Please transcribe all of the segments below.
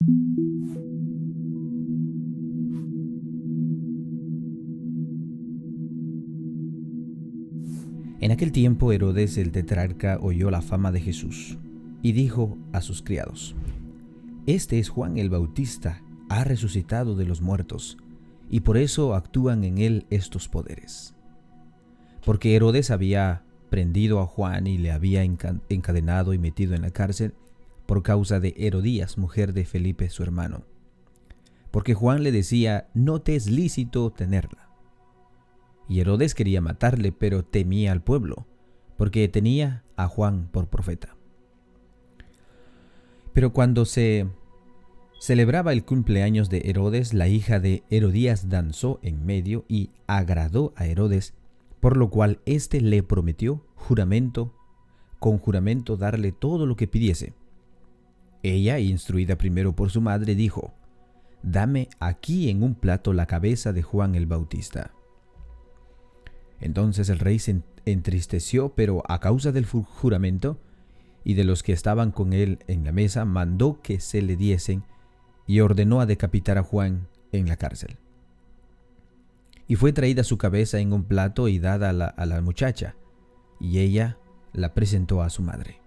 En aquel tiempo Herodes el tetrarca oyó la fama de Jesús y dijo a sus criados: Este es Juan el Bautista, ha resucitado de los muertos, y por eso actúan en él estos poderes. Porque Herodes había prendido a Juan y le había encadenado y metido en la cárcel por causa de Herodías, mujer de Felipe su hermano. Porque Juan le decía: no te es lícito tenerla. Y Herodes quería matarle, pero temía al pueblo, porque tenía a Juan por profeta. Pero cuando se celebraba el cumpleaños de Herodes, la hija de Herodías danzó en medio y agradó a Herodes, por lo cual éste le prometió con juramento darle todo lo que pidiese. Ella, instruida primero por su madre, dijo: Dame aquí en un plato la cabeza de Juan el Bautista. Entonces el rey se entristeció, pero a causa del juramento y de los que estaban con él en la mesa, mandó que se le diesen y ordenó a decapitar a Juan en la cárcel. Y fue traída su cabeza en un plato y dada a la muchacha, y ella la presentó a su madre.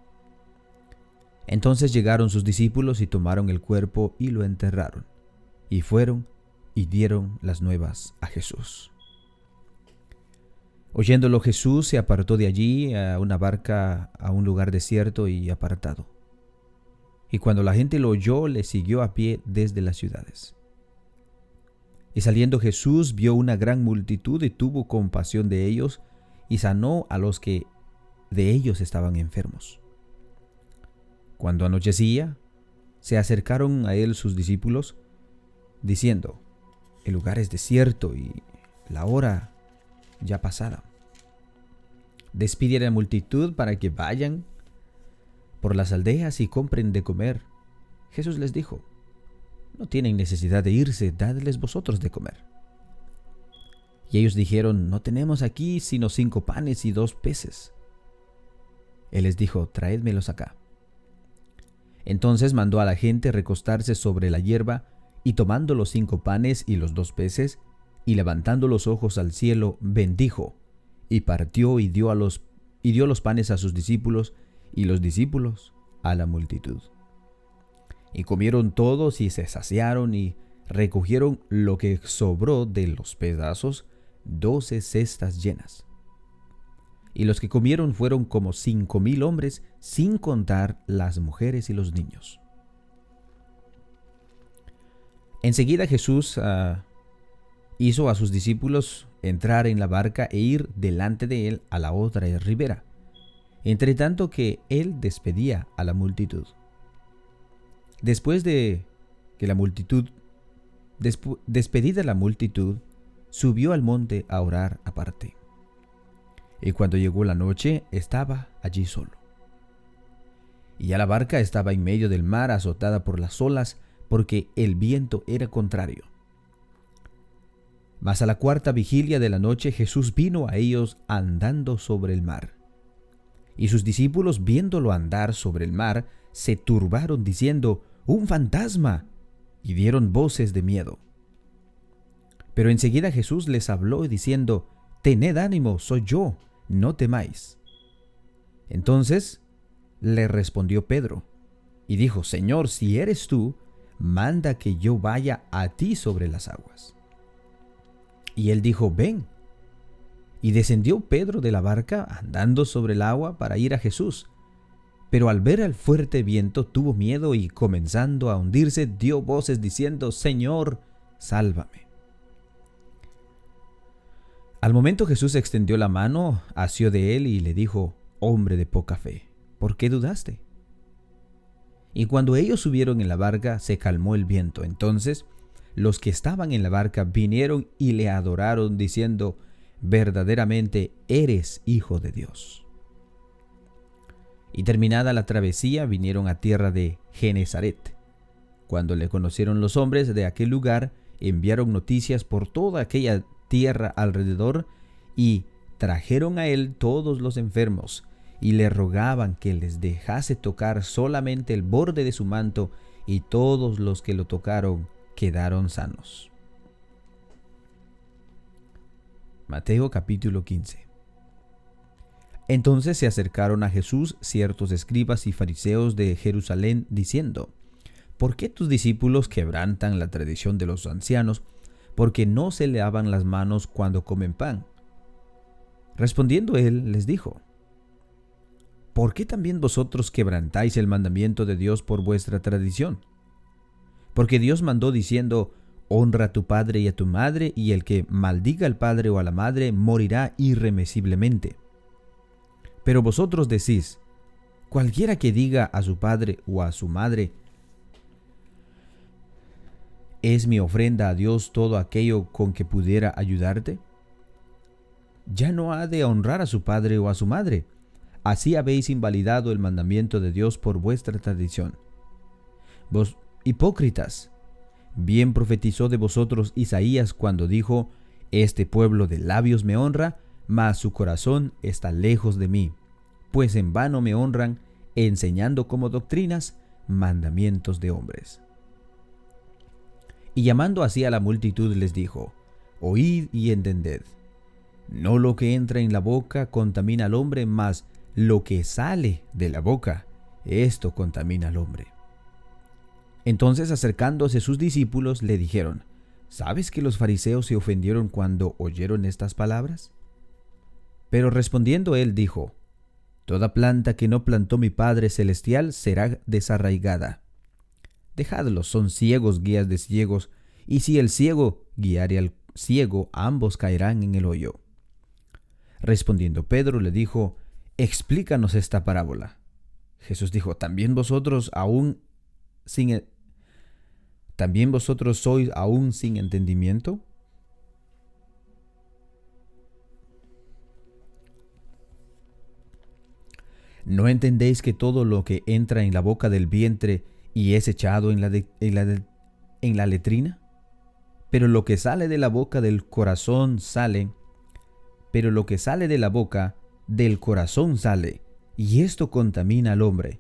Entonces llegaron sus discípulos y tomaron el cuerpo y lo enterraron, y fueron y dieron las nuevas a Jesús. Oyéndolo, Jesús se apartó de allí a una barca a un lugar desierto y apartado. Y cuando la gente lo oyó, le siguió a pie desde las ciudades. Y saliendo Jesús vio una gran multitud y tuvo compasión de ellos y sanó a los que de ellos estaban enfermos. Cuando anochecía, se acercaron a él sus discípulos, diciendo: El lugar es desierto y la hora ya pasada. Despide a la multitud para que vayan por las aldeas y compren de comer. Jesús les dijo: No tienen necesidad de irse, dadles vosotros de comer. Y ellos dijeron: No tenemos aquí sino 5 panes y 2 peces. Él les dijo: Traédmelos acá. Entonces mandó a la gente recostarse sobre la hierba, y tomando los 5 panes y los 2 peces, y levantando los ojos al cielo, bendijo, y partió y dio los panes a sus discípulos, y los discípulos a la multitud. Y comieron todos y se saciaron, y recogieron lo que sobró de los pedazos, 12 cestas llenas. Y los que comieron fueron como 5,000 hombres, sin contar las mujeres y los niños. Enseguida Jesús hizo a sus discípulos entrar en la barca e ir delante de él a la otra ribera, entre tanto que él despedía a la multitud. Despedida la multitud, subió al monte a orar aparte. Y cuando llegó la noche, estaba allí solo. Y ya la barca estaba en medio del mar, azotada por las olas, porque el viento era contrario. Mas a la 4ª vigilia de la noche, Jesús vino a ellos andando sobre el mar. Y sus discípulos, viéndolo andar sobre el mar, se turbaron, diciendo: ¡Un fantasma! Y dieron voces de miedo. Pero enseguida Jesús les habló, diciendo: Tened ánimo, soy yo, no temáis. Entonces le respondió Pedro, y dijo: Señor, si eres tú, manda que yo vaya a ti sobre las aguas. Y él dijo: Ven. Y descendió Pedro de la barca, andando sobre el agua, para ir a Jesús. Pero al ver el fuerte viento, tuvo miedo y, comenzando a hundirse, dio voces diciendo: Señor, sálvame. Al momento Jesús extendió la mano, asió de él y le dijo: Hombre de poca fe, ¿por qué dudaste? Y cuando ellos subieron en la barca, se calmó el viento. Entonces los que estaban en la barca vinieron y le adoraron, diciendo: Verdaderamente eres Hijo de Dios. Y terminada la travesía, vinieron a tierra de Genesaret. Cuando le conocieron los hombres de aquel lugar, enviaron noticias por toda aquella tierra alrededor, y trajeron a él todos los enfermos, y le rogaban que les dejase tocar solamente el borde de su manto, y todos los que lo tocaron quedaron sanos. Mateo capítulo 15. Entonces se acercaron a Jesús ciertos escribas y fariseos de Jerusalén, diciendo: ¿Por qué tus discípulos quebrantan la tradición de los ancianos, porque no se lavan las manos cuando comen pan? Respondiendo él, les dijo: ¿Por qué también vosotros quebrantáis el mandamiento de Dios por vuestra tradición? Porque Dios mandó diciendo: honra a tu padre y a tu madre, y el que maldiga al padre o a la madre morirá irremisiblemente. Pero vosotros decís: cualquiera que diga a su padre o a su madre: ¿es mi ofrenda a Dios todo aquello con que pudiera ayudarte?, ya no ha de honrar a su padre o a su madre. Así habéis invalidado el mandamiento de Dios por vuestra tradición. Vos, hipócritas, bien profetizó de vosotros Isaías cuando dijo: este pueblo de labios me honra, mas su corazón está lejos de mí, pues en vano me honran, enseñando como doctrinas mandamientos de hombres. Y llamando así a la multitud les dijo: oíd y entended. No lo que entra en la boca contamina al hombre, mas lo que sale de la boca, esto contamina al hombre. Entonces, acercándose sus discípulos, le dijeron: ¿sabes que los fariseos se ofendieron cuando oyeron estas palabras? Pero respondiendo él dijo: toda planta que no plantó mi Padre Celestial será desarraigada. Dejadlos, son ciegos, guías de ciegos, y si el ciego guiare al ciego, ambos caerán en el hoyo. Respondiendo Pedro le dijo: explícanos esta parábola. Jesús dijo: ¿También vosotros sois aún sin entendimiento? ¿No entendéis que todo lo que entra en la boca del vientre y es echado en la letrina? Pero lo que sale de la boca del corazón sale, y esto contamina al hombre.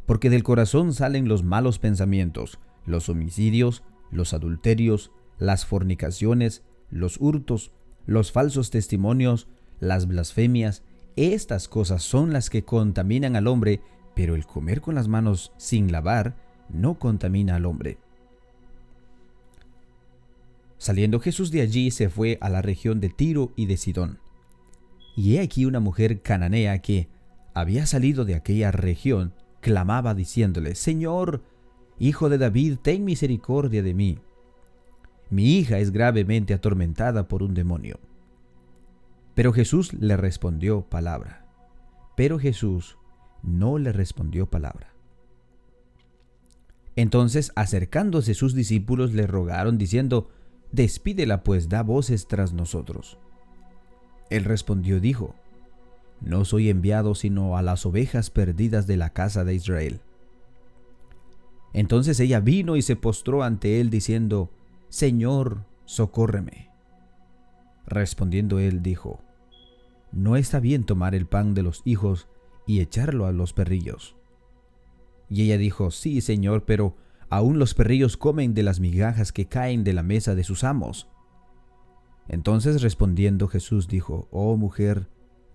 Porque del corazón salen los malos pensamientos, los homicidios, los adulterios, las fornicaciones, los hurtos, los falsos testimonios, las blasfemias. Estas cosas son las que contaminan al hombre, pero el comer con las manos sin lavar no contamina al hombre. Saliendo Jesús de allí, se fue a la región de Tiro y de Sidón. Y he aquí una mujer cananea que había salido de aquella región, clamaba diciéndole: Señor, Hijo de David, ten misericordia de mí. Mi hija es gravemente atormentada por un demonio. Pero Jesús no le respondió palabra. Entonces, acercándose sus discípulos, le rogaron diciendo: despídela, pues da voces tras nosotros. Él respondió, dijo: no soy enviado sino a las ovejas perdidas de la casa de Israel. Entonces ella vino y se postró ante él diciendo: Señor, socórreme. Respondiendo él dijo: no está bien tomar el pan de los hijos y echarlo a los perrillos. Y ella dijo: sí, Señor, pero aún los perrillos comen de las migajas que caen de la mesa de sus amos. Entonces respondiendo Jesús dijo: oh mujer,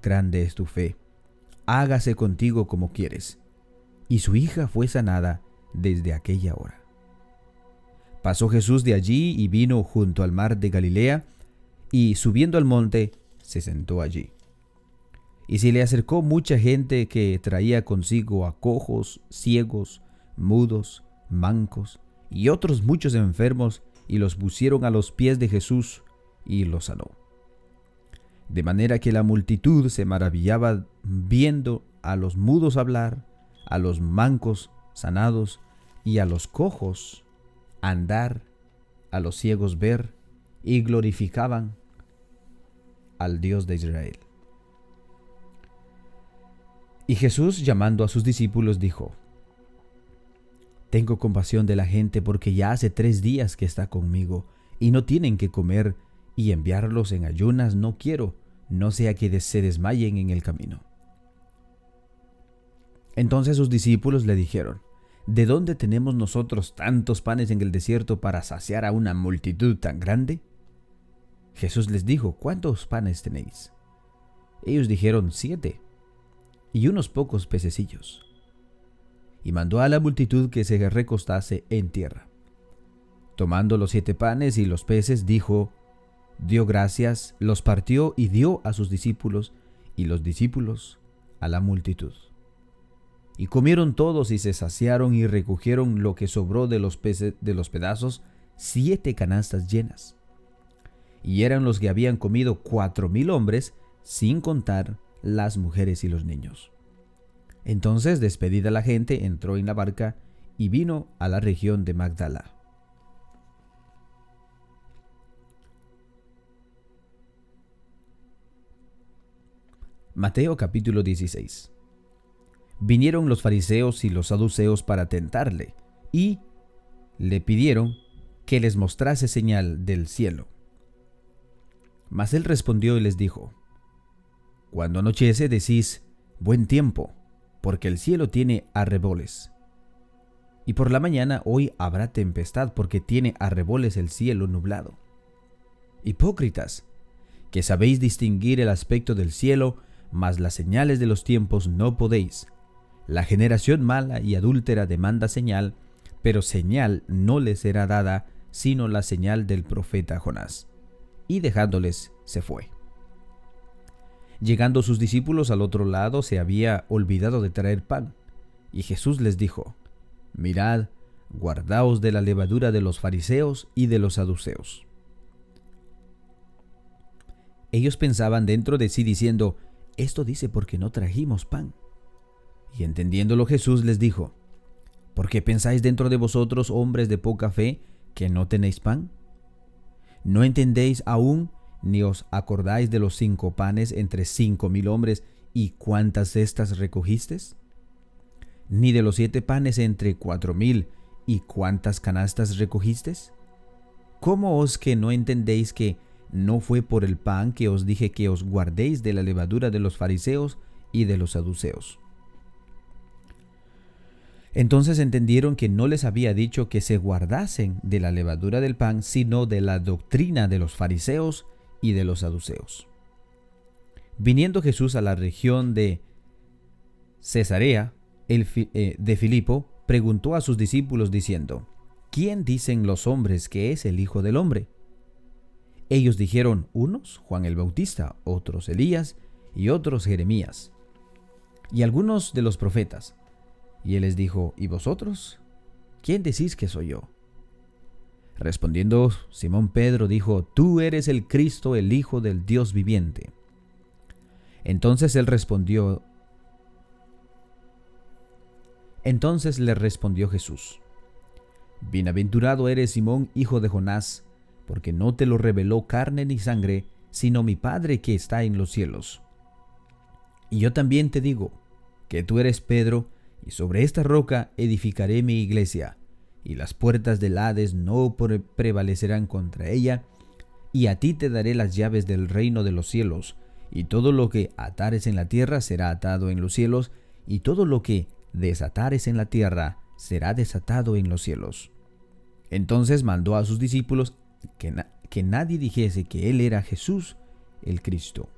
grande es tu fe, hágase contigo como quieres. Y su hija fue sanada desde aquella hora. Pasó Jesús de allí y vino junto al mar de Galilea, y subiendo al monte, se sentó allí. Y se le acercó mucha gente que traía consigo a cojos, ciegos, mudos, mancos y otros muchos enfermos, y los pusieron a los pies de Jesús, y los sanó. De manera que la multitud se maravillaba viendo a los mudos hablar, a los mancos sanados, y a los cojos andar, a los ciegos ver, y glorificaban al Dios de Israel. Y Jesús, llamando a sus discípulos, dijo: tengo compasión de la gente, porque ya hace 3 días que está conmigo, y no tienen que comer, y enviarlos en ayunas no quiero, no sea que se desmayen en el camino. Entonces sus discípulos le dijeron: ¿de dónde tenemos nosotros tantos panes en el desierto para saciar a una multitud tan grande? Jesús les dijo, ¿cuántos panes tenéis? Ellos dijeron, 7, y unos pocos pececillos. Y mandó a la multitud que se recostase en tierra. Tomando los 7 panes y los peces, dijo, dio gracias, los partió y dio a sus discípulos, y los discípulos a la multitud. Y comieron todos y se saciaron y recogieron lo que sobró de los peces, de los pedazos, 7 canastas llenas. Y eran los que habían comido 4,000 hombres, sin contar las mujeres y los niños. Entonces, despedida la gente, entró en la barca y vino a la región de Magdala. Mateo capítulo 16. Vinieron los fariseos y los saduceos para tentarle, y le pidieron que les mostrase señal del cielo. Mas él respondió y les dijo, cuando anochece decís, buen tiempo, porque el cielo tiene arreboles. Y por la mañana hoy habrá tempestad, porque tiene arreboles el cielo nublado. Hipócritas, que sabéis distinguir el aspecto del cielo, mas las señales de los tiempos no podéis. La generación mala y adúltera demanda señal, pero señal no le será dada, sino la señal del profeta Jonás. Y dejándoles, se fue. Llegando sus discípulos al otro lado, se había olvidado de traer pan. Y Jesús les dijo, mirad, guardaos de la levadura de los fariseos y de los saduceos. Ellos pensaban dentro de sí diciendo, esto dice porque no trajimos pan. Y entendiéndolo Jesús les dijo, ¿por qué pensáis dentro de vosotros, hombres de poca fe, que no tenéis pan? ¿No entendéis aún, ni os acordáis de los 5 panes entre 5,000 hombres, y cuántas cestas recogisteis? ¿Ni de los 7 panes entre 4,000, y cuántas canastas recogisteis? ¿Cómo os que no entendéis que no fue por el pan que os dije que os guardéis de la levadura de los fariseos y de los saduceos? Entonces entendieron que no les había dicho que se guardasen de la levadura del pan, sino de la doctrina de los fariseos y de los saduceos. Viniendo Jesús a la región de Cesarea de Filipo, preguntó a sus discípulos diciendo, ¿quién dicen los hombres que es el Hijo del Hombre? Ellos dijeron, unos Juan el Bautista, otros Elías y otros Jeremías, y algunos de los profetas. Y él les dijo, ¿y vosotros? ¿Quién decís que soy yo? Respondiendo Simón Pedro dijo, tú eres el Cristo, el Hijo del Dios viviente. Entonces le respondió Jesús, bienaventurado eres Simón, hijo de Jonás, porque no te lo reveló carne ni sangre, sino mi Padre que está en los cielos. Y yo también te digo, que tú eres Pedro, y sobre esta roca edificaré mi iglesia, y las puertas del Hades no prevalecerán contra ella, y a ti te daré las llaves del reino de los cielos, y todo lo que atares en la tierra será atado en los cielos, y todo lo que desatares en la tierra será desatado en los cielos. Entonces mandó a sus discípulos que nadie dijese que él era Jesús el Cristo.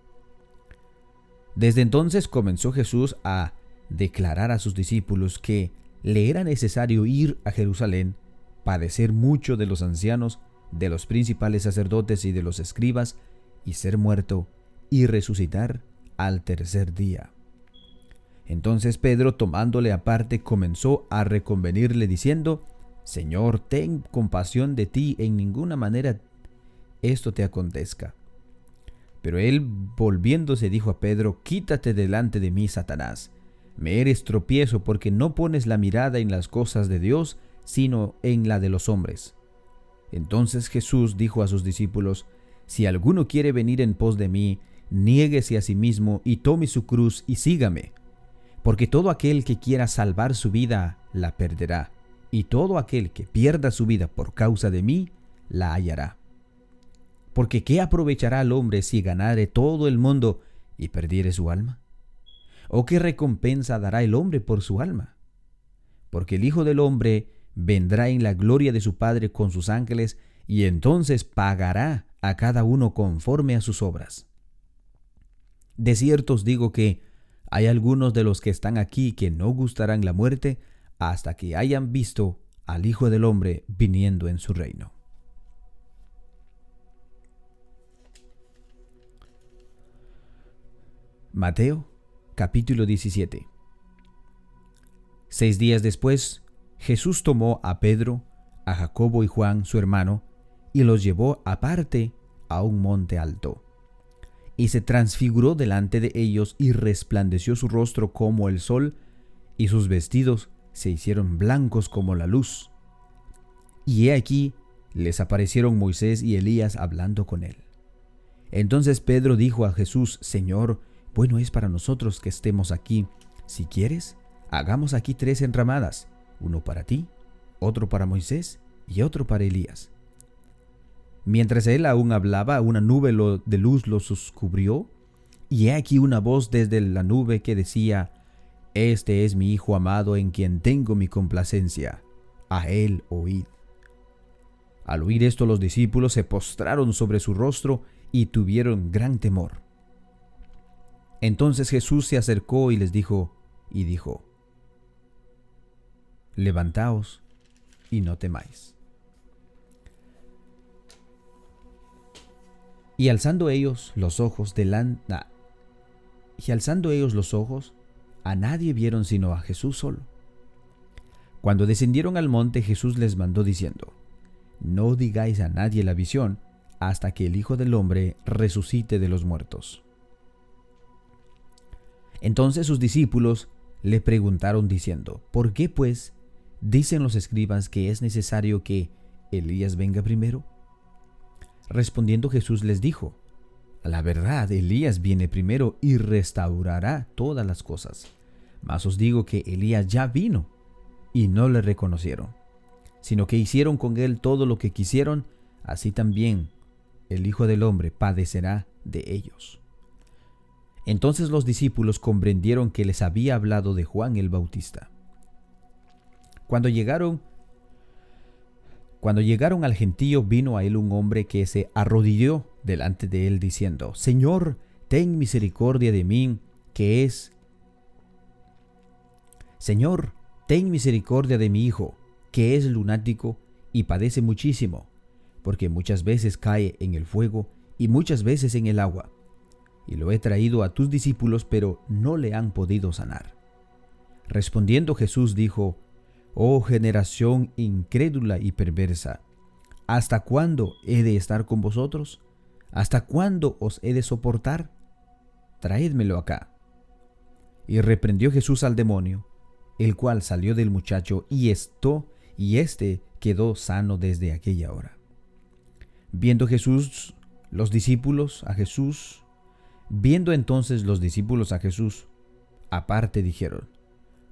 Desde entonces comenzó Jesús a declarar a sus discípulos que le era necesario ir a Jerusalén, padecer mucho de los ancianos, de los principales sacerdotes y de los escribas, y ser muerto y resucitar al tercer día. Entonces Pedro, tomándole aparte, comenzó a reconvenirle diciendo, Señor, ten compasión de ti, en ninguna manera esto te acontezca. Pero él, volviéndose, dijo a Pedro, quítate delante de mí, Satanás. Me eres tropiezo, porque no pones la mirada en las cosas de Dios, sino en la de los hombres. Entonces Jesús dijo a sus discípulos, si alguno quiere venir en pos de mí, niéguese a sí mismo y tome su cruz y sígame. Porque todo aquel que quiera salvar su vida, la perderá, y todo aquel que pierda su vida por causa de mí, la hallará. Porque ¿qué aprovechará al hombre si ganare todo el mundo y perdiere su alma? ¿O qué recompensa dará el hombre por su alma? porque el Hijo del Hombre vendrá en la gloria de su Padre con sus ángeles, y entonces pagará a cada uno conforme a sus obras. De cierto os digo que hay algunos de los que están aquí que no gustarán la muerte hasta que hayan visto al Hijo del Hombre viniendo en su reino. Mateo capítulo 17. 6 días después, Jesús tomó a Pedro, a Jacobo y Juan, su hermano, y los llevó aparte a un monte alto. Y se transfiguró delante de ellos y resplandeció su rostro como el sol, y sus vestidos se hicieron blancos como la luz. Y he aquí, les aparecieron Moisés y Elías hablando con él. Entonces Pedro dijo a Jesús: Señor, bueno es para nosotros que estemos aquí. Si quieres, hagamos aquí 3 enramadas, uno para ti, otro para Moisés y otro para Elías. Mientras él aún hablaba, una nube de luz los cubrió, y he aquí una voz desde la nube que decía: Este es mi Hijo amado en quien tengo mi complacencia, a él oíd. Al oír esto, los discípulos se postraron sobre su rostro y tuvieron gran temor. Entonces Jesús se acercó y les dijo, levantaos y no temáis. Y alzando ellos los ojos, a nadie vieron sino a Jesús solo. Cuando descendieron al monte, Jesús les mandó diciendo: No digáis a nadie la visión hasta que el Hijo del Hombre resucite de los muertos. Entonces sus discípulos le preguntaron diciendo: ¿Por qué pues dicen los escribas que es necesario que Elías venga primero? Respondiendo Jesús les dijo: A la verdad, Elías viene primero y restaurará todas las cosas. Mas os digo que Elías ya vino y no le reconocieron, sino que hicieron con él todo lo que quisieron. Así también el Hijo del Hombre padecerá de ellos. Entonces los discípulos comprendieron que les había hablado de Juan el Bautista. Cuando llegaron al gentío, vino a él un hombre que se arrodilló delante de él diciendo: Señor, ten misericordia de mí, Señor, ten misericordia de mi hijo, que es lunático y padece muchísimo, porque muchas veces cae en el fuego y muchas veces en el agua. Y lo he traído a tus discípulos, pero no le han podido sanar. Respondiendo Jesús dijo: Oh generación incrédula y perversa, ¿hasta cuándo he de estar con vosotros? ¿Hasta cuándo os he de soportar? Traédmelo acá. Y reprendió Jesús al demonio, el cual salió del muchacho, y éste quedó sano desde aquella hora. Viendo entonces los discípulos a Jesús, aparte dijeron: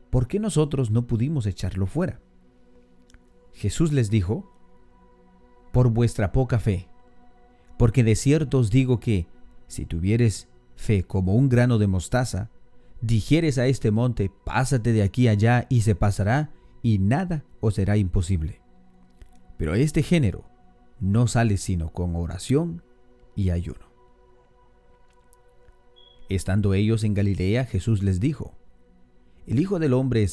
¿Por qué nosotros no pudimos echarlo fuera? Jesús les dijo: Por vuestra poca fe, porque de cierto os digo que, si tuvieres fe como un grano de mostaza, dijeres a este monte: pásate de aquí allá, y se pasará, y nada os será imposible. Pero este género no sale sino con oración y ayuno. Estando ellos en Galilea, Jesús les dijo: El Hijo del Hombre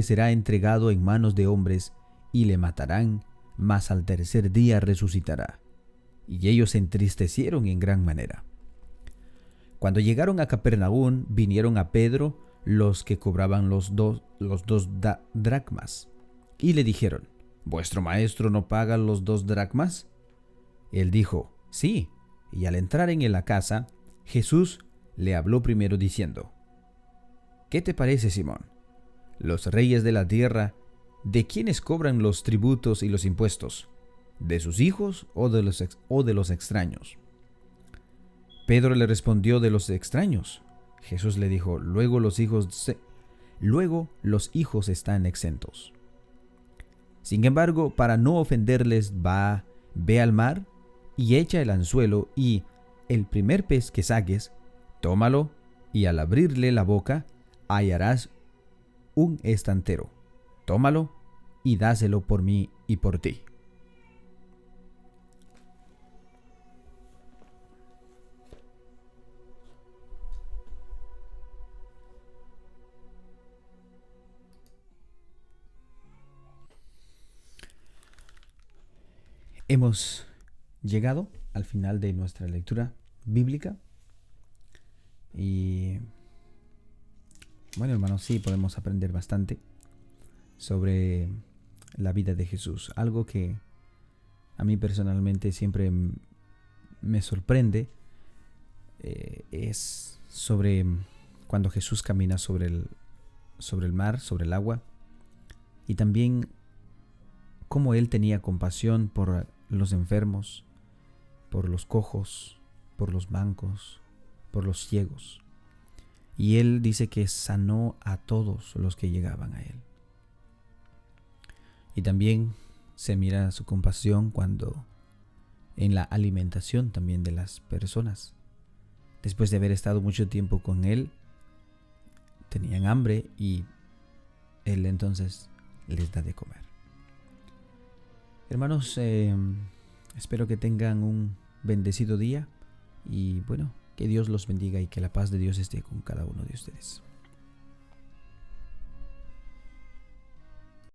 será entregado en manos de hombres, y le matarán, mas al tercer día resucitará. Y ellos se entristecieron en gran manera. Cuando llegaron a Capernaum, vinieron a Pedro los que cobraban los dos dracmas, y le dijeron: ¿Vuestro maestro no paga los 2 dracmas? Él dijo: Sí. Y al entrar en la casa, Jesús le habló primero diciendo: ¿Qué te parece, Simón? Los reyes de la tierra, ¿de quiénes cobran los tributos y los impuestos? ¿De sus hijos o de los extraños? Pedro le respondió: de los extraños. Jesús le dijo: luego los hijos están exentos. Sin embargo, para no ofenderles, ve al mar y echa el anzuelo, y el primer pez que saques, tómalo, y al abrirle la boca hallarás un estantero. Tómalo y dáselo por mí y por ti. Hemos llegado al final de nuestra lectura bíblica y bueno, hermanos, sí podemos aprender bastante sobre la vida de Jesús. Algo que a mí personalmente siempre me sorprende es sobre cuando Jesús camina sobre el mar, sobre el agua, y también cómo Él tenía compasión por los enfermos, por los cojos, por los mancos, por los ciegos. Y Él dice que sanó a todos los que llegaban a Él. Y también se mira su compasión cuando en la alimentación también de las personas. Después de haber estado mucho tiempo con Él, tenían hambre y Él entonces les da de comer. Hermanos, espero que tengan un bendecido día y bueno, que Dios los bendiga y que la paz de Dios esté con cada uno de ustedes.